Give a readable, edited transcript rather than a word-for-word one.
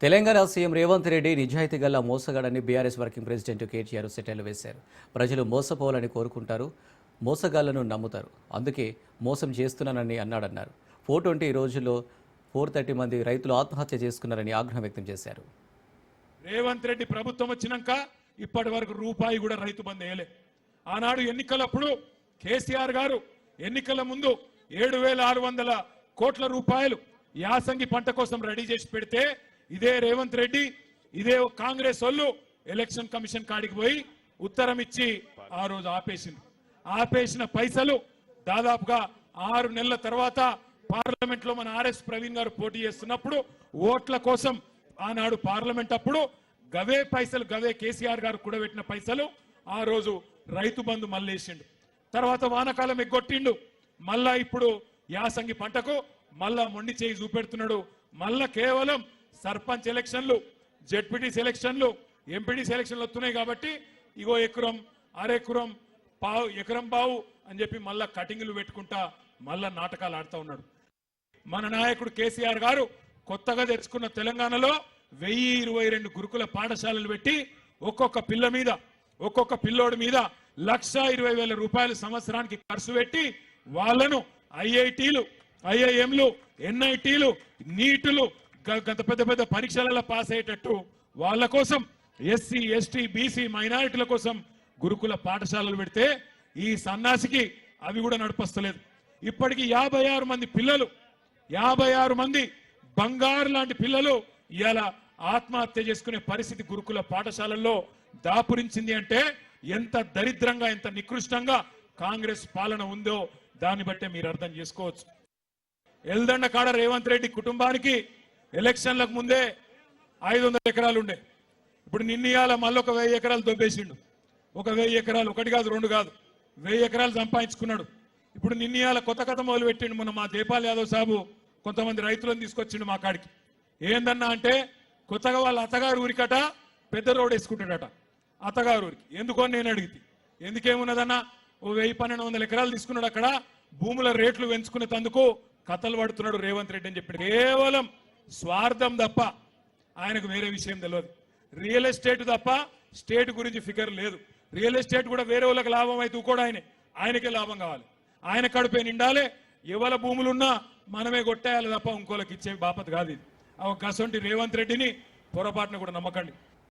Telangana CM Revanth Reddy నిజాయితీ గల మోసగాడని BRS working president KTR సెటైర్లు వేశారు. ప్రజలు మోసపోవాలని కోరుకుంటారు, మోసగాళ్లను నమ్ముతారు. అందుకే మోసం చేస్తున్నానని అన్నాడన్నారు. 420 రోజుల్లో 430 మంది రైతులు ఆత్మహత్య చేసుకున్నారని ఆగ్రహం వ్యక్తం చేశారు. రేవంత్ రెడ్డి ప్రభుత్వం వచ్చినాక ఇప్పటి వరకు రూపాయి కూడా రైతు బంధు వేయలే. ఆనాడు ఎన్నికలప్పుడు కేసీఆర్ గారు ఎన్నికల ముందు 7,600 కోట్ల రూపాయలు యాసంగి పంట కోసం రెడీ చేసి పెడితే ఇదే రేవంత్ రెడ్డి ఇదే కాంగ్రెస్ వాళ్ళు ఎలక్షన్ కమిషన్ కాడికి పోయి ఉత్తరం ఇచ్చి ఆ రోజు ఆపేసిన పైసలు దాదాపుగా 6 నెలల తర్వాత పార్లమెంట్ లో మన ఆర్ఎస్ ప్రవీణ్ గారు పోటీ చేస్తున్నప్పుడు ఓట్ల కోసం ఆనాడు పార్లమెంట్ అప్పుడు గవే పైసలు గవే కేసీఆర్ గారు కూడబెట్టిన పైసలు ఆ రోజు రైతు బంధు మళ్ళేసిండు. తర్వాత వానకాలం ఎగ్గొట్టిండు. మళ్ళా ఇప్పుడు యాసంగి పంటకు మళ్ళా మొండి చేయి చూపెడుతున్నాడు. మళ్ళా కేవలం సర్పంచ్ ఎలక్షన్లు, జెడ్పీటీ సెలక్షన్లు, ఎంపీటీ సెలక్షన్లు వస్తున్నాయి కాబట్టి ఇగో ఎకరం అరెకరం పావు ఎకరం బావు అని చెప్పి మళ్ళా కటింగ్లు పెట్టుకుంటా మళ్ళా నాటకాలు ఆడుతూ ఉన్నాడు. మన నాయకుడు కేసీఆర్ గారు కొత్తగా తెచ్చుకున్న తెలంగాణలో 1022 గురుకుల పాఠశాలలు పెట్టి ఒక్కొక్క పిల్లోడి మీద 1,20,000 రూపాయలు సంవత్సరానికి ఖర్చు పెట్టి వాళ్ళను ఐఐటీలు, ఐఐఎంలు, ఎన్ఐటీలు, నీటులు గత పెద్ద పరీక్షలలో పాస్ అయ్యేటట్టు వాళ్ళ కోసం ఎస్సీ, ఎస్టీ, బీసీ మైనారిటీల కోసం గురుకుల పాఠశాలలు పెడితే ఈ సన్నాసికి అవి కూడా నడిపస్తలేదు. ఇప్పటికీ 56 మంది బంగారు లాంటి పిల్లలు ఇవాళ ఆత్మహత్య చేసుకునే పరిస్థితి గురుకుల పాఠశాలల్లో దాపురించింది. అంటే ఎంత దరిద్రంగా, ఎంత నికృష్టంగా కాంగ్రెస్ పాలన ఉందో దాన్ని బట్టే మీరు అర్థం చేసుకోవచ్చు. ఎల్దండ కాడ రేవంత్ రెడ్డి కుటుంబానికి ఎలక్షన్లకు ముందే 500 ఎకరాలు ఉండే. ఇప్పుడు నిన్నయాల మళ్ళీ ఒక 1000 ఎకరాలు దొబ్బేసిండు. ఒక 1000 ఎకరాలు, ఒకటి కాదు రెండు కాదు, 1000 ఎకరాలు సంపాదించుకున్నాడు. ఇప్పుడు నిన్నయాల కొత్త కథ మొదలు పెట్టిండు. మన మా దేపాల్ యాదవ్ సాబు కొంతమంది రైతులను తీసుకొచ్చిండు మా కాడికి. ఏందన్నా అంటే కొత్తగా వాళ్ళ అత్తగారు ఊరికట పెద్ద రోడ్ వేసుకుంటాడట అత్తగారు ఊరికి. ఎందుకని నేను అడిగితే ఎందుకేమున్నదన్నా, ఓ 1000-1200 ఎకరాలు తీసుకున్నాడు. అక్కడ భూముల రేట్లు పెంచుకునేందుకు కథలు పడుతున్నాడు రేవంత్ రెడ్డి అని చెప్పి. కేవలం స్వార్థం తప్ప ఆయనకు వేరే విషయం తెలియదు. రియల్ ఎస్టేట్ తప్ప స్టేట్ గురించి ఫికర్ లేదు. రియల్ ఎస్టేట్ కూడా వేరే వాళ్ళకి లాభం అయితే కూడా ఆయనకే లాభం కావాలి. ఆయన కడుపే నిండాలి. ఎవరి భూములున్నా మనమే కొట్టేయాలి తప్ప ఇంకోళ్ళకి ఇచ్చే బాపత్ కాదు ఇది. అసొంటి రేవంత్ రెడ్డిని పొరపాటున కూడా నమ్మకండి.